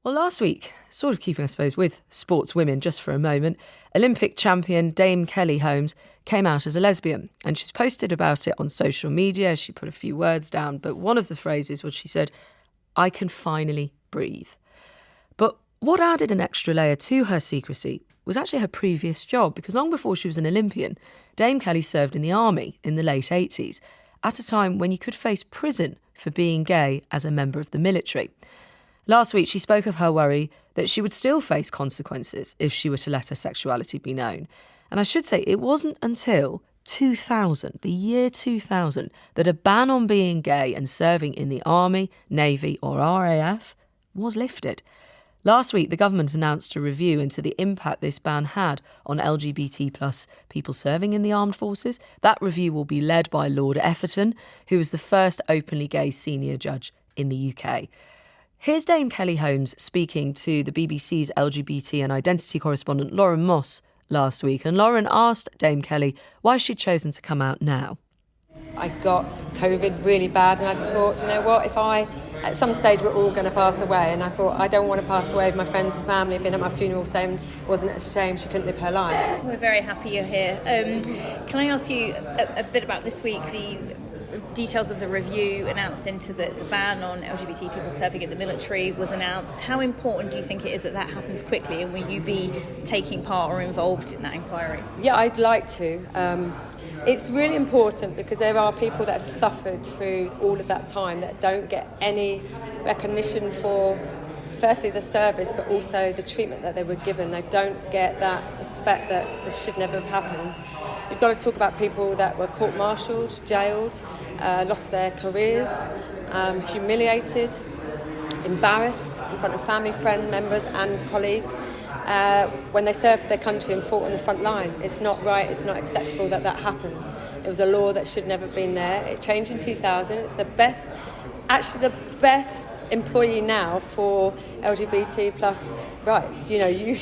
Well, last week, sort of keeping, I suppose, with sports women just for a moment, Olympic champion Dame Kelly Holmes came out as a lesbian, and she's posted about it on social media. She put a few words down, but one of the phrases was she said, "I can finally breathe." But what added an extra layer to her secrecy was actually her previous job, because long before she was an Olympian, Dame Kelly served in the army in the late 80s, at a time when you could face prison for being gay as a member of the military. Last week, she spoke of her worry that she would still face consequences if she were to let her sexuality be known. And I should say, it wasn't until 2000, the year 2000, that a ban on being gay and serving in the Army, Navy or RAF was lifted. Last week, the government announced a review into the impact this ban had on LGBT plus people serving in the armed forces. That review will be led by Lord Etherton, who was the first openly gay senior judge in the UK. Here's Dame Kelly Holmes speaking to the BBC's LGBT and identity correspondent Lauren Moss last week. And Lauren asked Dame Kelly why she'd chosen to come out now. I got COVID really bad, and I just thought, you know what, at some stage we're all going to pass away, and I thought I don't want to pass away with my friends and family have been at my funeral saying it wasn't a shame she couldn't live her life. We're very happy you're here. Can I ask you a bit about this week, the details of the review announced into the ban on LGBT people serving in the military was announced. How important do you think it is that happens quickly, and will you be taking part or involved in that inquiry? Yeah, I'd like to. It's really important because there are people that have suffered through all of that time that don't get any recognition for, firstly, the service, but also the treatment that they were given. They don't get that respect that this should never have happened. You've got to talk about people that were court-martialed, jailed, lost their careers, humiliated, embarrassed in front of family, friend members and colleagues when they served their country and fought on the front line. It's not right, it's not acceptable that happened. It was a law that should never have been there. It changed in 2000. It's the best employee now for LGBT plus rights. You know,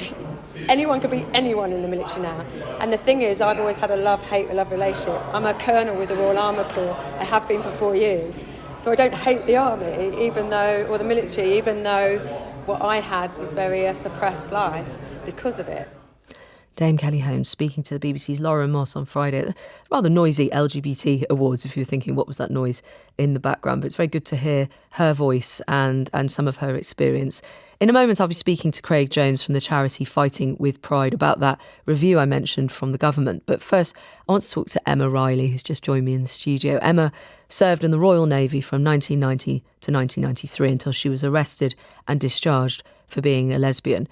anyone could be anyone in the military now. And the thing is, I've always had a love-hate relationship. I'm a colonel with the Royal Armour Corps. I have been for 4 years. So I don't hate the army, or the military, even though what I had was very suppressed life because of it. Dame Kelly Holmes speaking to the BBC's Lauren Moss on Friday at the rather noisy LGBT awards, if you were thinking what was that noise in the background. But it's very good to hear her voice and some of her experience. In a moment, I'll be speaking to Craig Jones from the charity Fighting with Pride about that review I mentioned from the government. But first, I want to talk to Emma Riley, who's just joined me in the studio. Emma served in the Royal Navy from 1990 to 1993 until she was arrested and discharged for being a lesbian.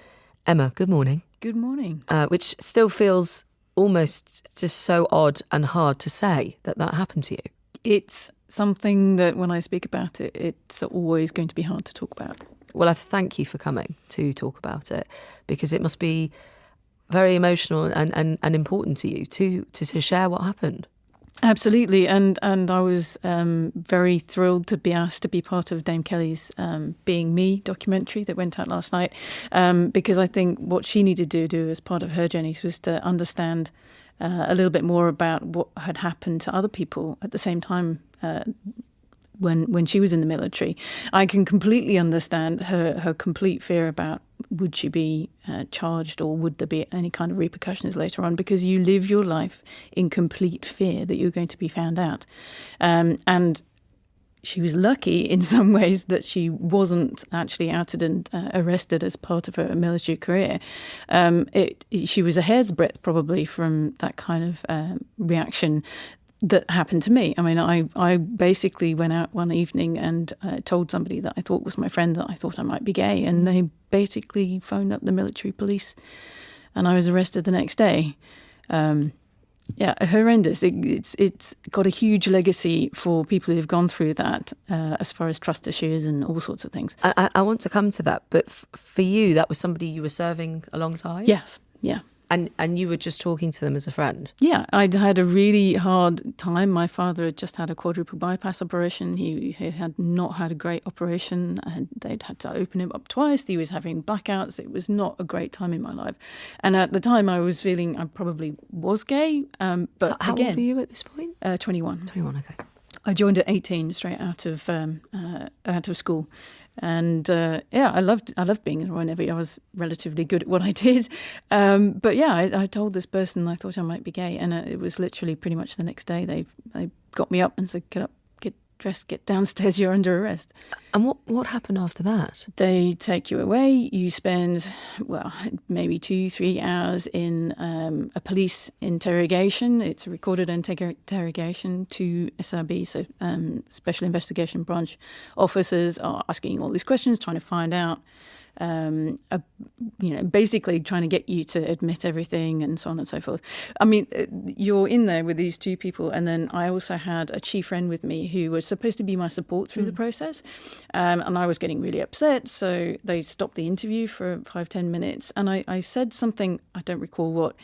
Emma, good morning. Good morning. Which still feels almost just so odd and hard to say that happened to you. It's something that when I speak about it, it's always going to be hard to talk about. Well, I thank you for coming to talk about it, because it must be very emotional and important to you to share what happened. Absolutely, and I was very thrilled to be asked to be part of Dame Kelly's Being Me documentary that went out last night, because I think what she needed to do as part of her journey was to understand a little bit more about what had happened to other people at the same time when she was in the military. I can completely understand her complete fear about would she be charged or would there be any kind of repercussions later on, because you live your life in complete fear that you're going to be found out. And she was lucky in some ways that she wasn't actually outed and arrested as part of her military career. She was a hair's breadth probably from that kind of reaction that happened to me. I mean, I basically went out one evening and told somebody that I thought was my friend that I thought I might be gay, and they basically phoned up the military police, and I was arrested the next day. Horrendous. It's got a huge legacy for people who've gone through that, as far as trust issues and all sorts of things. I want to come to that, but for you, that was somebody you were serving alongside? Yes, yeah. And you were just talking to them as a friend? Yeah, I'd had a really hard time. My father had just had a quadruple bypass operation. He had not had a great operation, and they'd had to open him up twice. He was having blackouts. It was not a great time in my life. And at the time, I was feeling I probably was gay. But How again, old were you at this point? 21. 21, okay. I joined at 18, straight out of school. And I loved being in the Royal Navy. I was relatively good at what I did. But yeah, I told this person I thought I might be gay, and it was literally pretty much the next day they got me up and said, "Get up, get dressed, get downstairs. You're under arrest." And what happened after that? They take you away. You spend, maybe 2-3 hours in a police interrogation. It's a recorded interrogation. 2 SIB, so Special Investigation Branch officers are asking you all these questions, trying to find out, basically trying to get you to admit everything and so on and so forth. I mean, you're in there with these 2 people, and then I also had a chief friend with me who was supposed to be my support through the process. And I was getting really upset, so they stopped the interview for 5-10 minutes. And I said something, I don't recall what,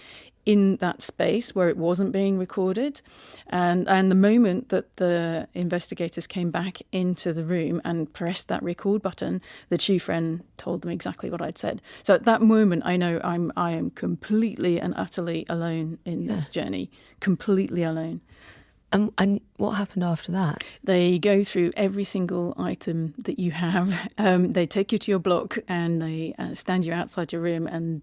in that space where it wasn't being recorded. And the moment that the investigators came back into the room and pressed that record button, the chief friend told them exactly what I'd said. So at that moment, I know I am completely and utterly alone in this journey, completely alone. And what happened after that? They go through every single item that you have. They take you to your block and they stand you outside your room and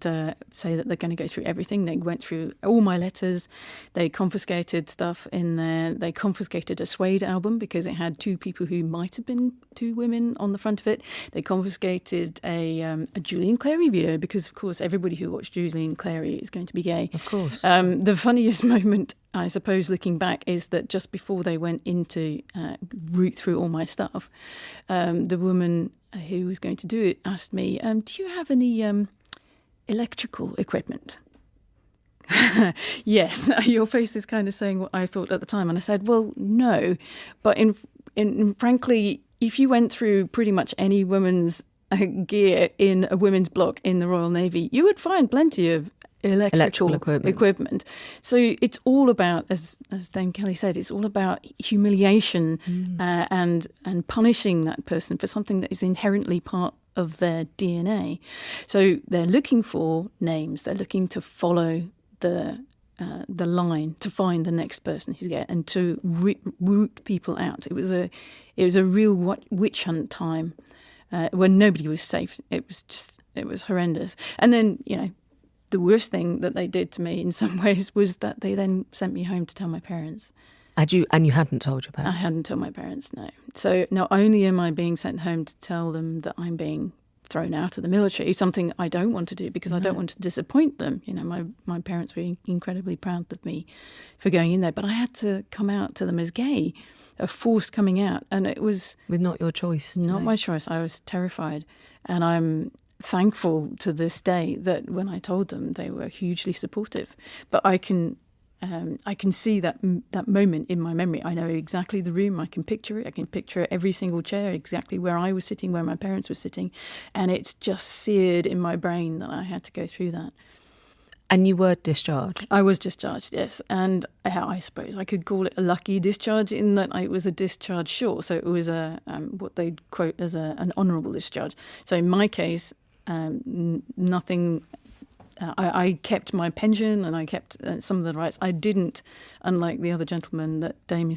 say that they're going to go through everything. They went through all my letters. They confiscated stuff in there. They confiscated a Suede album because it had 2 people who might have been 2 women on the front of it. They confiscated a Julian Clary video because, of course, everybody who watched Julian Clary is going to be gay. Of course. The funniest moment, I suppose, looking back, is that just before they went into root through all my stuff, the woman who was going to do it asked me, "Do you have any electrical equipment?" Yes, your face is kind of saying what I thought at the time, and I said, "Well, no, but in frankly, if you went through pretty much any woman's gear in a women's block in the Royal Navy, you would find plenty of electrical equipment. So it's all about, as Dame Kelly said, it's all about humiliation and punishing that person for something that is inherently part of their DNA. So they're looking for names. They're looking to follow the line to find the next person who's gay and to root people out. It was a real witch hunt time when nobody was safe. It was horrendous. And then, the worst thing that they did to me in some ways was that they then sent me home to tell my parents. And you hadn't told your parents? I hadn't told my parents, no. So not only am I being sent home to tell them that I'm being thrown out of the military, something I don't want to do because I don't want to disappoint them. My parents were incredibly proud of me for going in there, but I had to come out to them as gay, a forced coming out. And it was... With not your choice. Not my choice. I was terrified. And I'm thankful to this day that when I told them, they were hugely supportive. But I can see that moment in my memory. I know exactly the room. I can picture it. I can picture every single chair, exactly where I was sitting, where my parents were sitting. And it's just seared in my brain that I had to go through that. And you were discharged? I was discharged, yes. And I suppose I could call it a lucky discharge in that it was a discharge short. So it was what they quote as an honourable discharge. So in my case, nothing... I kept my pension and I kept some of the rights. I didn't, unlike the other gentleman that Dame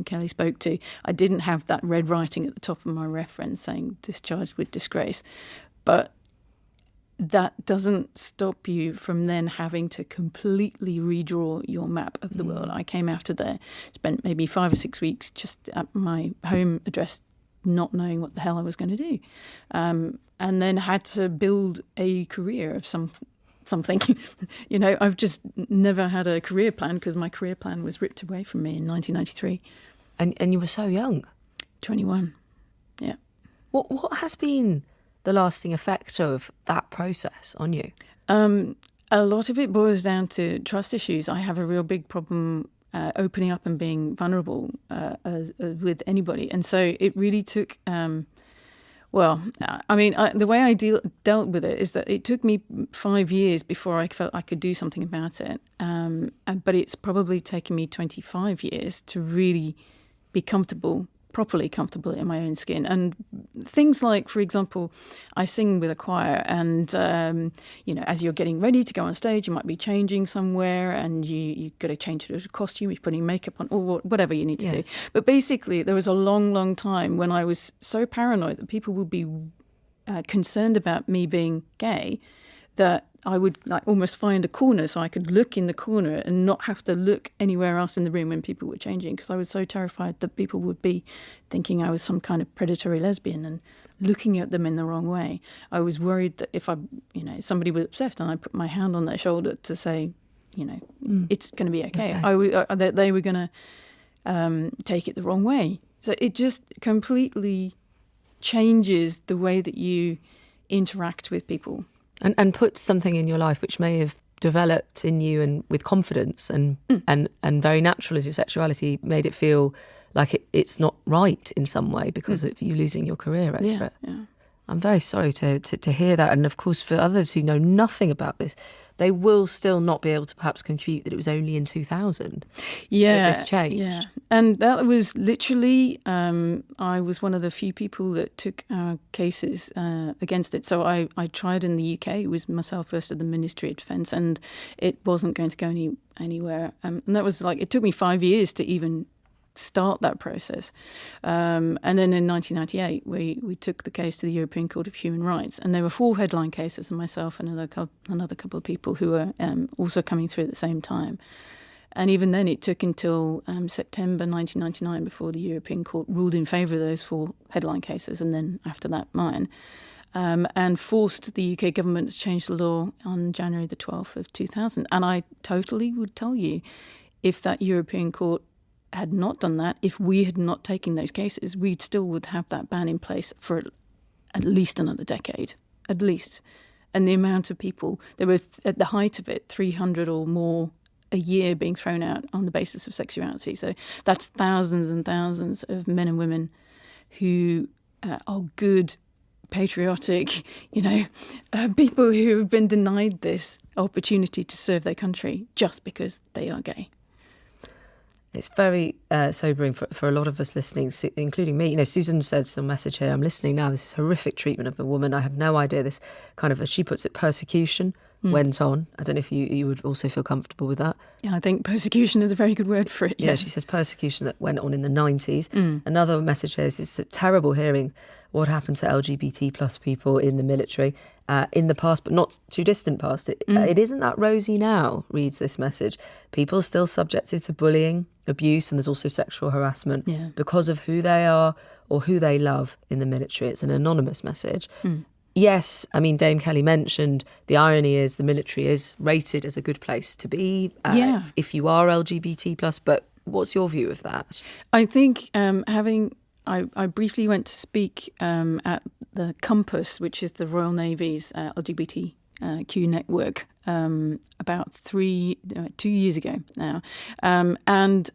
Kelly spoke to, I didn't have that red writing at the top of my reference saying discharged with disgrace. But that doesn't stop you from then having to completely redraw your map of the world. I came out of there, spent maybe 5 or 6 weeks just at my home address, not knowing what the hell I was going to do. And then had to build a career of something. I've just never had a career plan because my career plan was ripped away from me in 1993. And you were so young? 21, yeah. What has been the lasting effect of that process on you? A lot of it boils down to trust issues. I have a real big problem opening up and being vulnerable with anybody. And so it really took... the way I dealt with it is that it took me 5 years before I felt I could do something about it. But it's probably taken me 25 years to really be properly comfortable in my own skin. And things like, for example, I sing with a choir, and as you're getting ready to go on stage, you might be changing somewhere, and you got to change to a costume, you're putting makeup on, or whatever you need to do. But basically, there was a long time when I was so paranoid that people would be concerned about me being gay, that I would almost find a corner so I could look in the corner and not have to look anywhere else in the room when people were changing, because I was so terrified that people would be thinking I was some kind of predatory lesbian and looking at them in the wrong way. I was worried that if somebody was upset and I put my hand on their shoulder to say, it's going to be okay, that they were going to take it the wrong way. So it just completely changes the way that you interact with people. And put something in your life which may have developed in you and with confidence and very natural as your sexuality, made it feel like it's not right in some way because of you losing your career over it. Yeah. I'm very sorry to hear that. And of course, for others who know nothing about this, they will still not be able to perhaps compute that it was only in 2000 that this changed. Yeah. And that was literally, I was one of the few people that took cases against it. So I tried in the UK. It was myself first at the Ministry of Defence, and it wasn't going to go anywhere. And that was it took me 5 years to even start that process. And then in 1998, we took the case to the European Court of Human Rights, and there were 4 headline cases, and myself and another couple of people who were also coming through at the same time. And even then, it took until September 1999 before the European Court ruled in favour of those 4 headline cases, and then after that, mine, and forced the UK government to change the law on January the 12th of 2000. And I totally would tell you, if that European Court had not done that, if we had not taken those cases, we still would have that ban in place for at least another decade, at least. And the amount of people, there were at the height of it, 300 or more a year being thrown out on the basis of sexuality. So that's thousands and thousands of men and women who are good, patriotic, people who have been denied this opportunity to serve their country just because they are gay. It's very sobering for a lot of us listening, including me. Susan said some message here, I'm listening now, this is horrific treatment of a woman. I had no idea this kind of, as she puts it, persecution went on. I don't know if you would also feel comfortable with that. Yeah, I think persecution is a very good word for it. Yeah, she says persecution that went on in the 90s. Another message here is it's terrible hearing what happened to LGBT plus people in the military in the past, but not too distant past. It isn't that rosy now, reads this message. People are still subjected to bullying, abuse, and there's also sexual harassment because of who they are or who they love in the military. It's an anonymous message. Yes, I mean, Dame Kelly mentioned the irony is the military is rated as a good place to be if you are LGBT plus, but what's your view of that? I think I briefly went to speak at the Compass, which is the Royal Navy's LGBTQ network, about 2 years ago now. And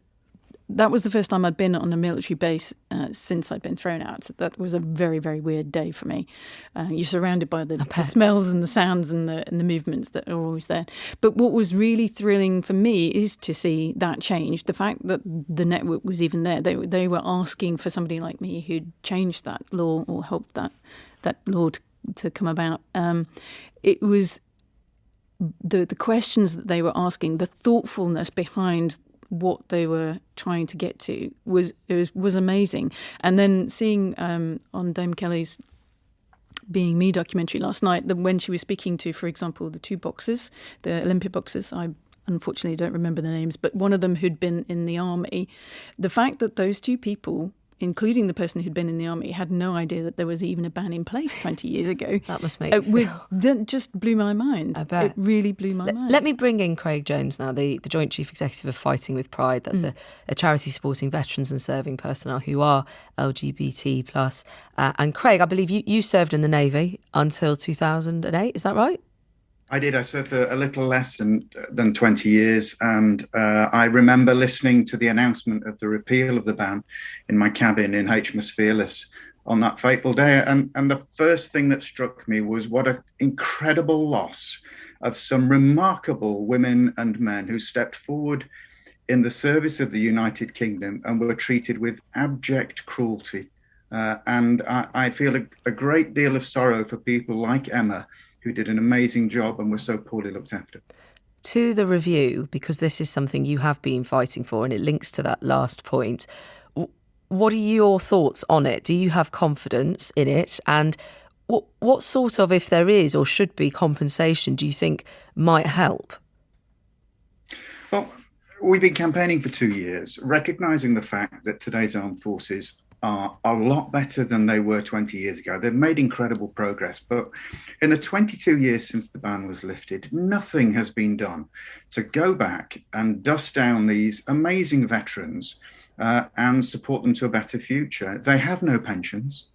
that was the first time I'd been on a military base since I'd been thrown out. So that was a very, very weird day for me. You're surrounded by the smells and the sounds and the movements that are always there. But what was really thrilling for me is to see that change. The fact that the network was even there. They were asking for somebody like me who'd changed that law or helped that law to come about. It was the questions that they were asking, the thoughtfulness behind what they were trying to get to was amazing. And then seeing on Dame Kelly's Being Me documentary last night, that when she was speaking to, for example, the 2 boxers, the Olympic boxers, I unfortunately don't remember their names, but one of them who'd been in the army, the fact that those 2 people, including the person who'd been in the army, had no idea that there was even a ban in place 20 years ago. That must make that just blew my mind. I bet. It really blew my mind. Let me bring in Craig Jones now, the Joint Chief Executive of Fighting with Pride. That's a charity supporting veterans and serving personnel who are LGBT+. And Craig, I believe you served in the Navy until 2008, is that right? I did. I served a little less than 20 years. And I remember listening to the announcement of the repeal of the ban in my cabin in HMS Fearless on that fateful day. And the first thing that struck me was what an incredible loss of some remarkable women and men who stepped forward in the service of the United Kingdom and were treated with abject cruelty And I feel a great deal of sorrow for people like Emma, who did an amazing job and was so poorly looked after. To the review, because this is something you have been fighting for and it links to that last point, what are your thoughts on it? Do you have confidence in it? And what sort of, if there is or should be, compensation do you think might help? Well, we've been campaigning for 2 years, recognising the fact that today's armed forces are a lot better than they were 20 years ago. They've made incredible progress, but in the 22 years since the ban was lifted, nothing has been done to go back and dust down these amazing veterans and support them to a better future. They have no pensions.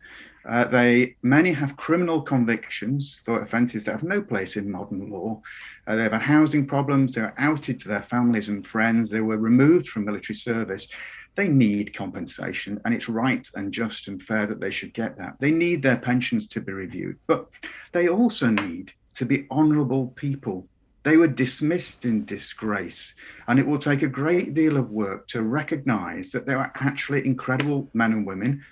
Many have criminal convictions for offences that have no place in modern law. They've had housing problems. They were outed to their families and friends. They were removed from military service. They need compensation, and it's right and just and fair that they should get that. They need their pensions to be reviewed, but they also need to be honourable people. They were dismissed in disgrace, and it will take a great deal of work to recognise that they are actually incredible men and women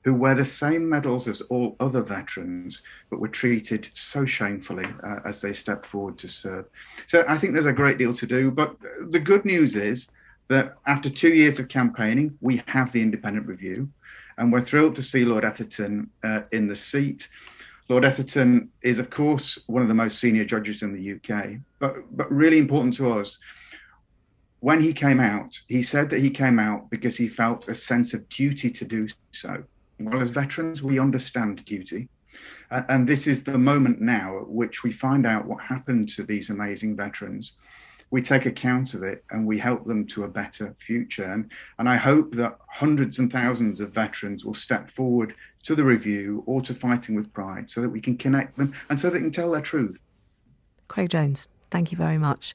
who wear the same medals as all other veterans, but were treated so shamefully as they stepped forward to serve. So I think there's a great deal to do, but the good news is that after 2 years of campaigning, we have the independent review, and we're thrilled to see Lord Etherton in the seat. Lord Etherton is, of course, one of the most senior judges in the UK, but really important to us. When he came out, he said that he came out because he felt a sense of duty to do so. Well, as veterans, we understand duty. And this is the moment now at which we find out what happened to these amazing veterans. We take account of it and we help them to a better future. And I hope that hundreds and thousands of veterans will step forward to the review or to Fighting with Pride so that we can connect them and so they can tell their truth. Craig Jones, thank you very much.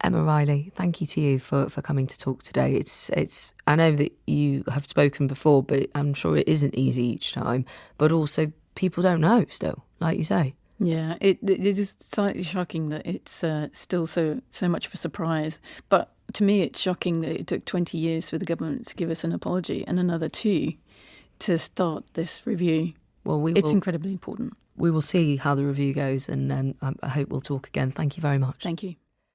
Emma Riley, thank you to you for coming to talk today. It's I know that you have spoken before, but I'm sure it isn't easy each time. But also, people don't know still, like you say. Yeah, it is slightly shocking that it's still so much of a surprise. But to me, it's shocking that it took 20 years for the government to give us an apology and another 2 to start this review. Well, it's incredibly important. We will see how the review goes, and I hope we'll talk again. Thank you very much. Thank you.